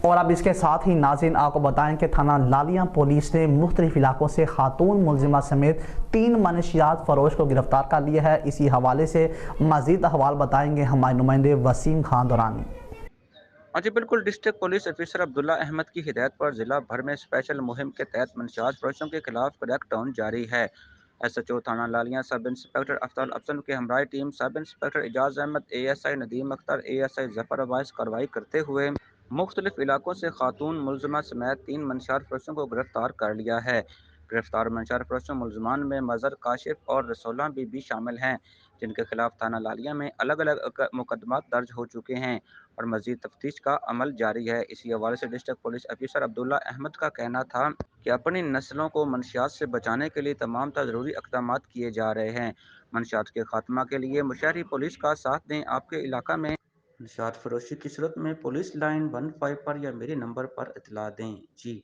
اور اب اس کے ساتھ ہی ناظرین آپ کو بتائیں کہ تھانہ لالیاں پولیس نے مختلف علاقوں سے خاتون ملزمہ سمیت 3 منشیات فروش کو گرفتار کر لیا ہے۔ اسی حوالے سے مزید احوال بتائیں گے ہمارے نمائندے وسیم خان دورانی۔ جی بالکل، ڈسٹرکٹ پولیس افیسر عبداللہ احمد کی ہدایت پر ضلع بھر میں اسپیشل مہم کے تحت منشیات فروشوں کے خلاف کریک ڈاؤن جاری ہے۔ ایس ایچ او تھانہ لالیاں سب انسپکٹر افضل افسر کے ہمراہ team sub inspector Ijaz Ahmed, A S I Nadeem Akhtar, A S I Zafar Abbas کارروائی کرتے ہوئے مختلف علاقوں سے خاتون ملزمہ سمیت 3 منشیات فروشوں کو گرفتار کر لیا ہے۔ گرفتار منشیات فروشوں ملزمان میں مظہر، کاشف اور رسولہ بی بی شامل ہیں، جن کے خلاف تھانہ لالیاں میں الگ الگ مقدمات درج ہو چکے ہیں اور مزید تفتیش کا عمل جاری ہے۔ اسی حوالے سے ڈسٹرکٹ پولیس افیسر عبداللہ احمد کا کہنا تھا کہ اپنی نسلوں کو منشیات سے بچانے کے لیے تمام ضروری اقدامات کیے جا رہے ہیں۔ منشیات کے خاتمہ کے لیے شہری پولیس کا ساتھ دیں۔ آپ کے علاقہ میں منشیات فروشی کی صورت میں پولیس لائن 15 پر یا میرے نمبر پر اطلاع دیں۔ جی